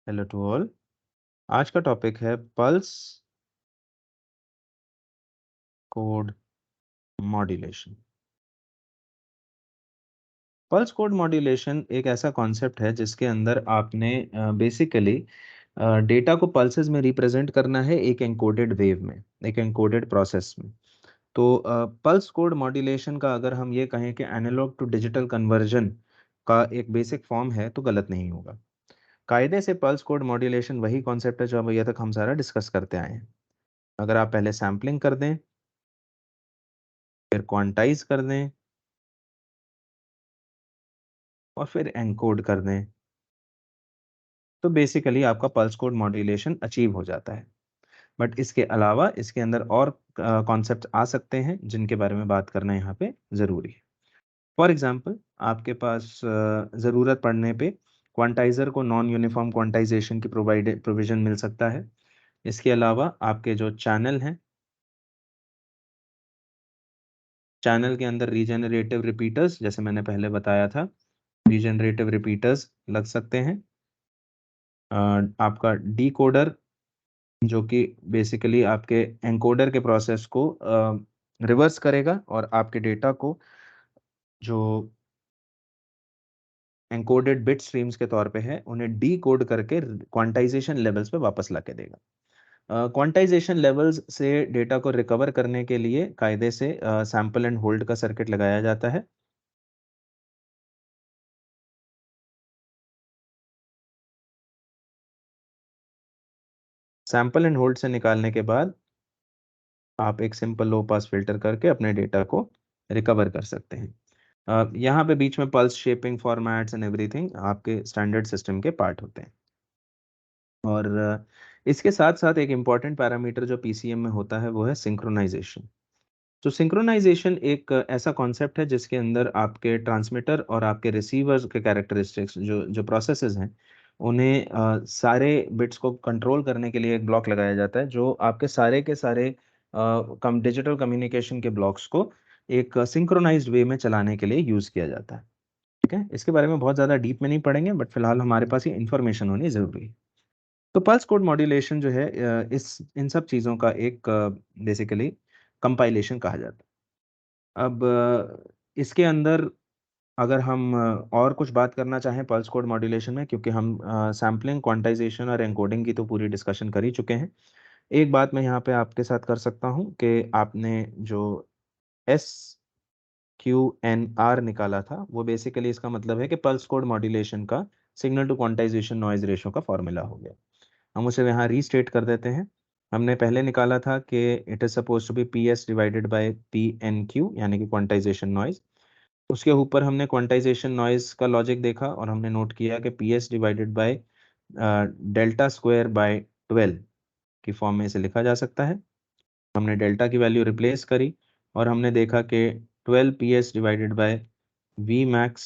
Hello to all. आज का topic है pulse code modulation. Pulse code modulation एक ऐसा कॉन्सेप्ट है जिसके अंदर आपने बेसिकली डेटा को पल्सेस में रिप्रेजेंट करना है एक एन्कोडेड वेव में, एक एन्कोडेड प्रोसेस में। तो पल्स कोड मॉड्यूलेशन का अगर हम ये कहें कि एनालॉग टू डिजिटल कन्वर्जन का एक बेसिक फॉर्म है तो गलत नहीं होगा। कायदे से पल्स कोड मॉड्यूलेशन वही कॉन्सेप्ट है जो अब तक हम सारा डिस्कस करते आए हैं। अगर आप पहले सैम्पलिंग कर दें, फिर क्वांटाइज कर दें और फिर एनकोड कर दें, तो बेसिकली आपका पल्स कोड मॉड्यूलेशन अचीव हो जाता है। बट इसके अलावा इसके अंदर और कॉन्सेप्ट आ सकते हैं जिनके बारे में बात करना यहाँ पे ज़रूरी है। फॉर एग्जांपल, आपके पास ज़रूरत पड़ने पे क्वांटाइजर को नॉन यूनिफॉर्म क्वांटाइजेशन की प्रोविजन मिल सकता है। इसके अलावा आपके जो चैनल हैं, चैनल के अंदर रीजेनरेटिव रिपीटर्स, जैसे मैंने पहले बताया था, रीजेनरेटिव रिपीटर्स लग सकते हैं। आपका डीकोडर जो कि बेसिकली आपके एनकोडर के प्रोसेस को रिवर्स करेगा और आपके डेटा को जो एनकोडेड बिट स्ट्रीम्स के तौर पे है उन्हें डी कोड करके क्वांटाइजेशन लेवल्स पे वापस ला के देगा। क्वांटाइजेशन लेवल्स से डेटा को रिकवर करने के लिए कायदे से सैंपल एंड होल्ड का सर्किट लगाया जाता है। सैंपल एंड होल्ड से निकालने के बाद आप एक सिंपल लो पास फिल्टर करके अपने डेटा को रिकवर कर सकते हैं। यहाँ पे बीच में pulse shaping formats and everything आपके स्टैंडर्ड सिस्टम के पार्ट होते हैं। और इसके साथ साथ एक इम्पॉर्टेंट पैरामीटर जो पीसीएम में होता है वो है सिंक्रोनाइजेशन। तो सिंक्रोनाइजेशन एक ऐसा कॉन्सेप्ट है जिसके अंदर आपके ट्रांसमीटर और आपके रिसीवर के कैरेक्टरिस्टिक्स जो जो प्रोसेसेस हैं उन्हें सारे बिट्स को कंट्रोल करने के लिए एक ब्लॉक लगाया जाता है जो आपके सारे के सारे कम डिजिटल कम्युनिकेशन के ब्लॉक्स को एक सिंक्रोनाइज्ड वे में चलाने के लिए यूज़ किया जाता है। ठीक है, इसके बारे में बहुत ज़्यादा डीप में नहीं पढ़ेंगे, बट फिलहाल हमारे पास ये इन्फॉर्मेशन होनी ज़रूरी है। तो पल्स कोड मॉड्यूलेशन जो है इस इन सब चीज़ों का एक बेसिकली कंपाइलेशन कहा जाता है। अब इसके अंदर अगर हम और कुछ बात करना चाहें पल्स कोड मॉड्यूलेशन में, क्योंकि हम सैम्पलिंग, क्वांटाइजेशन और एन्कोडिंग की तो पूरी डिस्कशन कर ही चुके हैं। एक बात मैं यहाँ पे आपके साथ कर सकता हूँ कि आपने जो एस क्यू एन आर निकाला था वो बेसिकली इसका मतलब है कि पल्स कोड मॉड्यूलेशन का signal to quantization noise ratio का फॉर्मूला हो गया। हम उसे यहाँ रीस्टेट कर देते हैं। हमने पहले निकाला था कि it is suppose to be P S divided by P N Q, यानी कि क्वांटाइजेशन नॉइज। उसके ऊपर हमने क्वांटाइजेशन नॉइज का लॉजिक देखा और हमने नोट किया कि P S divided by delta square by 12 की फॉर्म में इसे लिखा जा सकता है। हमने डेल्टा की वैल्यू रिप्लेस करी और हमने देखा कि 12 P S divided by V max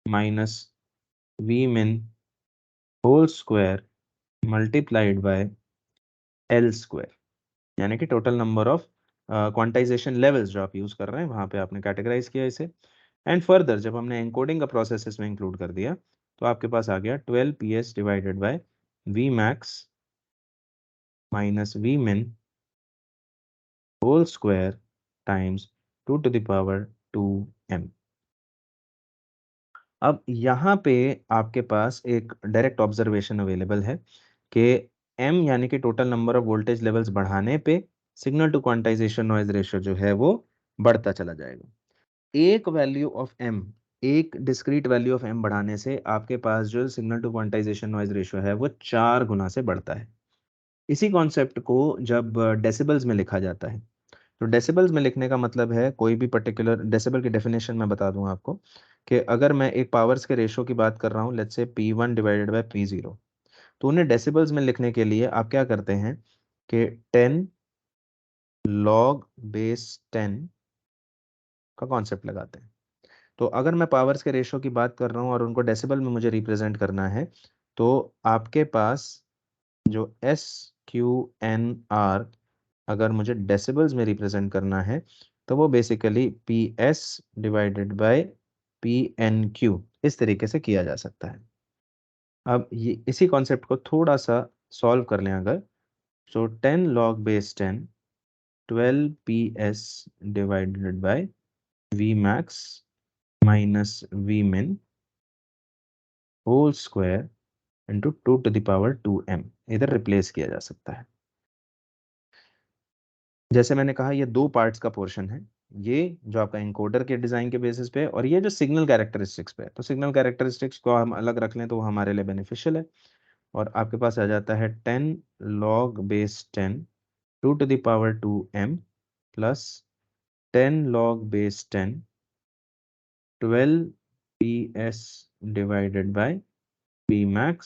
minus V min whole square multiplied by L square, यानी कि total number of quantisation levels जो आप यूज कर रहे हैं वहां पे आपने कैटेगराइज किया इसे। एंड फर्दर जब हमने एनकोडिंग का प्रोसेस इसमें इंक्लूड कर दिया तो आपके पास आ गया 12 P S divided by V max minus V min whole square times 2 to the power 2m। अब यहाँ पे आपके पास एक डायरेक्ट ऑब्जर्वेशन अवेलेबल है कि m यानी कि total number of voltage levels बढ़ाने पे signal to quantization noise ratio जो है वो बढ़ता चला जाएगा। एक वैल्यू ऑफ m, एक डिस्क्रीट वैल्यू ऑफ m बढ़ाने से आपके पास जो signal to quantization noise ratio है वो 4 गुना से बढ़ता है। इसी कॉन्सेप्ट को जब डेसिबल्स में लिखा जाता है, तो डेसिबल्स में लिखने का मतलब है कोई भी पर्टिकुलर डेसिबल की डेफिनेशन मैं बता दूं आपको कि अगर मैं एक पावर्स के रेशो की बात कर रहा हूं, let's say P1 divided by P0, तो उन्हें डेसिबल्स में लिखने के लिए आप क्या करते हैं कि 10 लॉग बेस 10 का कॉन्सेप्ट लगाते हैं। तो अगर मैं पावर्स के रेशो की बात कर रहा हूँ और उनको डेसिबल में मुझे रिप्रेजेंट करना है, तो आपके पास जो एस क्यू एन आर अगर मुझे डेसिबल्स में रिप्रेजेंट करना है तो वो basically P S divided by P N Q इस तरीके से किया जा सकता है। अब ये इसी कॉन्सेप्ट को थोड़ा सा सॉल्व कर लें अगर, so 10 log base 10 12 PS divided by V max minus V min whole square into 2 to the power 2m, इधर रिप्लेस किया जा सकता है। जैसे मैंने कहा ये दो पार्ट्स का पोर्शन है, ये जो आपका एनकोडर के डिजाइन के बेसिस पे और ये जो सिग्नल कैरेक्टरिस्टिक्स पे है। तो सिग्नल कैरेक्टरिस्टिक्स को हम अलग रख लें तो वो हमारे लिए बेनिफिशियल है। और आपके पास आ जाता है 10 log base 10 2 to the power 2m plus 10 log base 10 12 PS divided by V max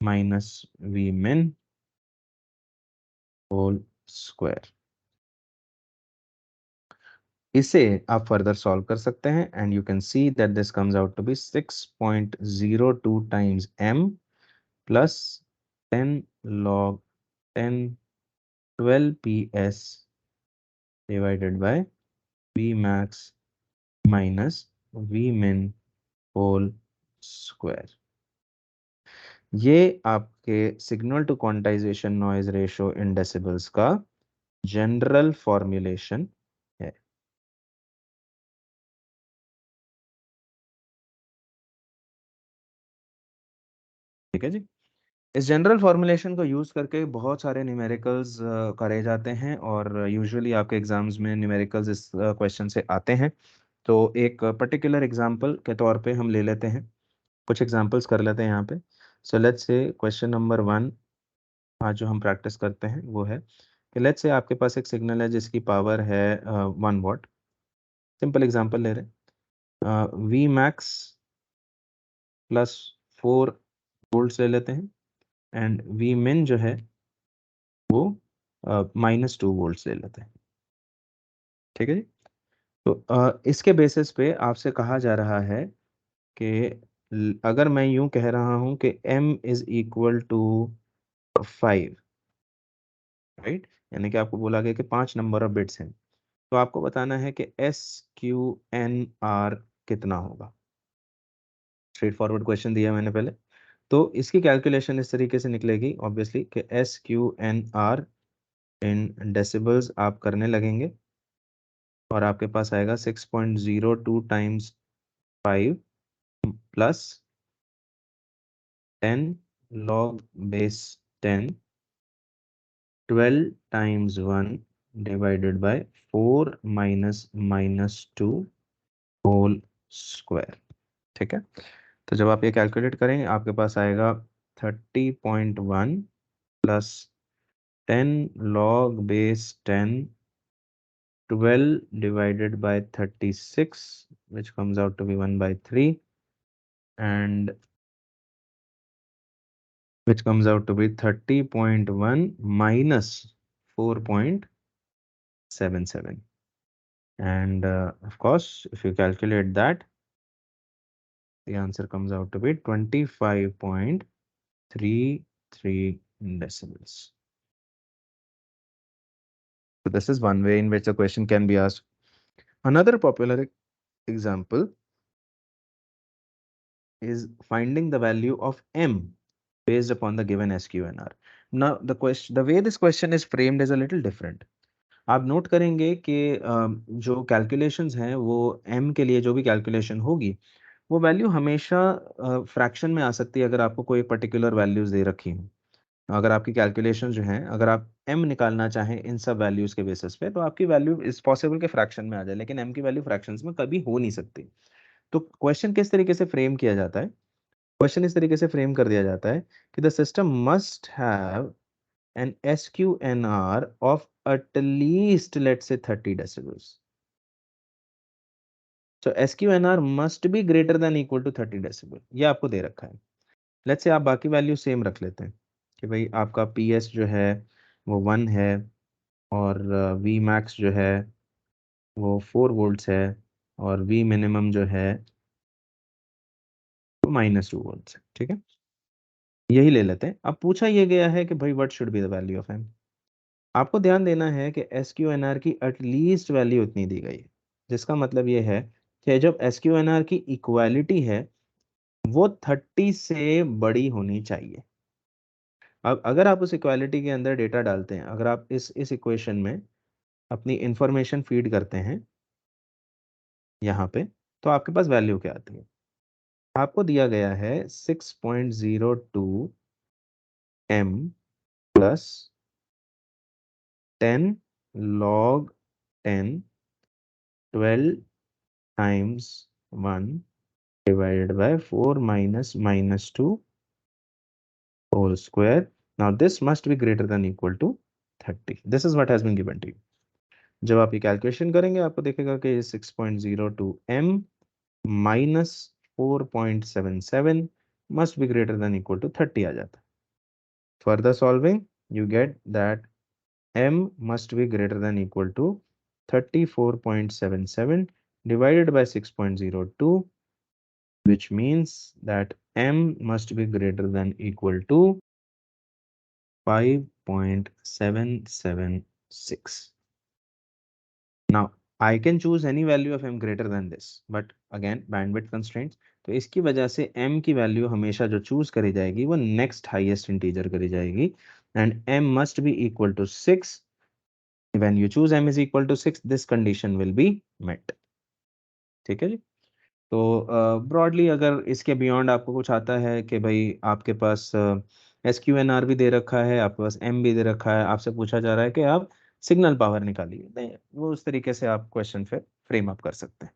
minus V min whole square. इसे आप फर्दर सॉल्व कर सकते हैं and you can see that this comes out to be 6.02 times m plus 10 log 10 12 PS divided by V max minus V min whole square. ये आपके signal to quantization noise ratio in decibels का general formulation है। ठीक है जी। इस general formulation को use करके बहुत सारे न्यूमेरिकल्स करे जाते हैं और यूजुअली आपके एग्जाम्स में न्यूमेरिकल्स इस क्वेश्चन से आते हैं। तो एक पर्टिकुलर एग्जांपल के तौर पे हम ले लेते हैं, कुछ एग्जांपल्स कर लेते हैं यहाँ पे। So let's say question number 1 आज जो हम प्रैक्टिस करते हैं वो है कि लेट्स से आपके पास एक सिग्नल है जिसकी पावर है 1 वॉट। सिंपल एग्जांपल ले रहे हैं, वी मैक्स प्लस 4 वोल्ट्स ले लेते हैं एंड वी मिन जो है वो -2 वोल्ट्स ले लेते हैं। ठीक है जी। तो इसके बेसिस पे आपसे कहा जा रहा है कि अगर मैं यूं कह रहा हूं कि m is equal to 5, right, यानी कि आपको बोला गया कि 5 नंबर ऑफ बिट्स हैं, तो आपको बताना है कि SQNR कितना होगा। स्ट्रेट फॉरवर्ड क्वेश्चन दिया मैंने पहले। तो इसकी कैलकुलेशन इस तरीके से निकलेगी ऑब्वियसली कि SQNR इन डेसिबल्स आप करने लगेंगे और आपके पास आएगा 6.02 times 5 plus 10 log base 10 12 times 1 divided by 4 minus -2 whole square. ठीक है। तो जब आप ये कैलकुलेट करेंगे आपके पास आएगा 30.1 plus 10 log base 10 12 divided by 36 which comes out to be 1/3 and which comes out to be 30.1 minus 4.77 and of course if you calculate that the answer comes out to be 25.33 decibels. So this is one way in which the question can be asked. Another popular example is finding the value of m based upon the given SQNR. Now the way this question is framed is a little different. आप note करेंगे कि जो calculations हैं वो m के लिए जो भी कैलकुलेशन होगी वो वैल्यू हमेशा फ्रैक्शन में आ सकती है अगर आपको कोई पर्टिकुलर वैल्यूज दे रखी हो। अगर आपकी कैलकुलेशन जो हैं अगर आप m निकालना चाहें इन सब वैल्यूज के बेसिस पे तो आपकी वैल्यू इज पॉसिबल के फ्रैक्शन में आ जाए, लेकिन m की वैल्यू फ्रैक्शंस में कभी हो नहीं सकती। तो क्वेश्चन किस तरीके से फ्रेम किया जाता है, क्वेश्चन इस तरीके से फ्रेम कर दिया जाता है कि the system must have an SQNR of at least let's say 30 decibels. So SQNR must be greater than equal to 30 decibel. ये आपको दे रखा है। लेट्स से आप बाकी वैल्यू सेम रख लेते हैं कि भाई आपका PS जो है वो 1 है और V max जो है वो 4 वोल्ट्स है और V minimum जो है वो -2 वोल्ट्स है। ठीक है, यही ले लेते हैं। अब पूछा ये गया है कि भाई what should be the value of m। आपको ध्यान देना है कि SQNR की एटलीस्ट वैल्यू इतनी दी गई है, जिसका मतलब ये है कि जब SQNR की इक्वालिटी है वो 30 से बड़ी होनी चाहिए। अब अगर आप उस इक्वालिटी के अंदर डेटा डालते हैं, अगर आप इस इक्वेशन में अपनी इंफॉर्मेशन फीड करते हैं यहाँ पे, तो आपके पास वैल्यू क्या आती है? आपको दिया गया है 6.02 m plus 10 log 10 12 times 1 divided by 4 minus 2 whole square. Now this must be greater than equal to 30. This is what has been given to you. जब आप ये कैलकुलेशन करेंगे आपको देखेगा कि 6.02 m minus 4.77 must be greater than equal to 30 आ जाता है। Further solving, you get that m must be greater than equal to 34.77 divided by 6.02, which means that m must be greater than equal to 5.776. Now I can choose any value of m greater than this, but again bandwidth constraints, तो इसकी वजह से m की value हमेशा जो choose करी जाएगी वो नेक्स्ट हाईएस्ट इंटीजर करी जाएगी, and m must be equal to 6. When you choose m is equal to 6, this condition will be met. ठीक है जी। तो ब्रॉडली अगर इसके बियॉन्ड आपको कुछ आता है कि भाई आपके पास SQNR भी दे रखा है, आपके पास m भी दे रखा है, आपसे पूछा जा रहा है कि आप सिग्नल पावर निकालिए, नहीं वो उस तरीके से आप क्वेश्चन फिर फ्रेम अप कर सकते हैं।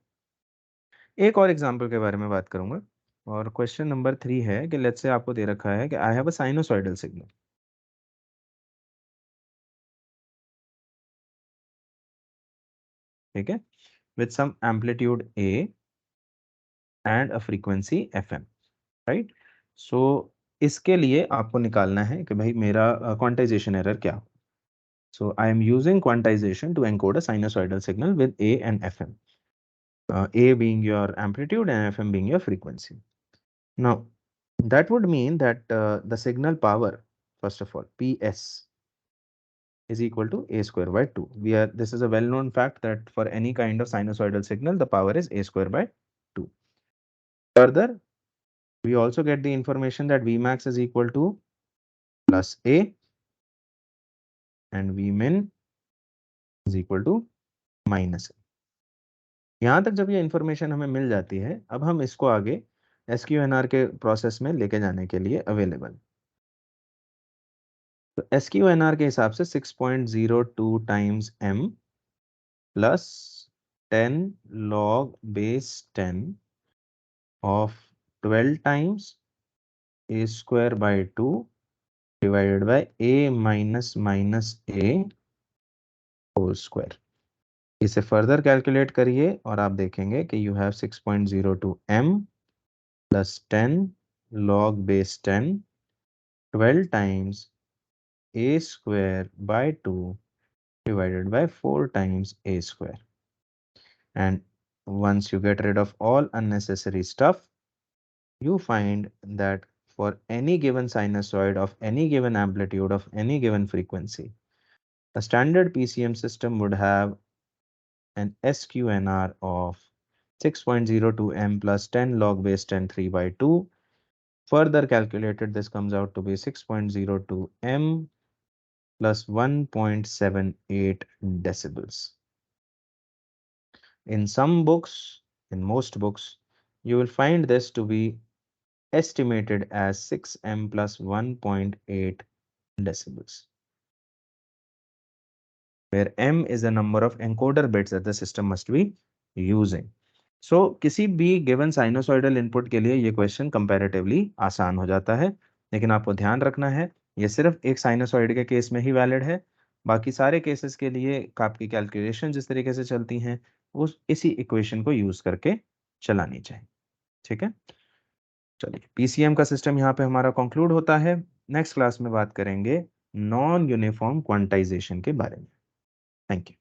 एक और एग्जांपल के बारे में बात करूंगा, और क्वेश्चन नंबर 3 है कि लेट्स से आपको दे रखा है कि I have a sinusoidal signal. ठीक है, with some amplitude a and a frequency fm, right. So इसके लिए आपको निकालना है कि भाई मेरा क्वांटाइजेशन एरर क्या हो। So I am using quantization to encode a sinusoidal signal with A and FM. A being your amplitude and FM being your frequency. Now, that would mean that the signal power, first of all, PS is equal to A square by 2. This is a well-known fact that for any kind of sinusoidal signal, the power is A square by 2. Further, we also get the information that Vmax is equal to plus A and Vmin is equal to minus A. यहाँ तक जब ये information हमें मिल जाती है, अब हम इसको आगे SQNR के प्रोसेस में लेके जाने के लिए अवेलेबल। तो SQNR के हिसाब से 6.02 times m plus 10 log base 10 of 12 times a square by 2 divided by a minus minus a whole square. इसे फर्दर कैलकुलेट करिए और आप देखेंगे कि you have 6.02 m plus 10 log base 10 12 times a square by 2 divided by 4 times a square. And once you get rid of all unnecessary stuff, you find that for any given sinusoid of any given amplitude of any given frequency, a standard PCM system would have an SQNR of 6.02 m plus 10 log base 10 3 by 2. Further calculated, this comes out to be 6.02 m plus 1.78 decibels. In some books, in most books, you will find this to be estimated as 6m plus 1.8 decibels, where m is the number of encoder bits that the system must be using. So किसी भी given sinusoidal input के लिए ये question comparatively आसान हो जाता है, लेकिन आपको ध्यान रखना है ये सिर्फ एक साइनोसॉइड के केस में ही वैलिड है। बाकी सारे केसेस के लिए आपकी कैलकुलेशन जिस तरीके से चलती हैं उस इसी इक्वेशन को यूज करके चलानी चाहिए। ठीक है, चलिए पीसीएम का सिस्टम यहाँ पे हमारा कंक्लूड होता है। नेक्स्ट क्लास में बात करेंगे नॉन यूनिफॉर्म क्वांटाइजेशन के बारे में। Thank you.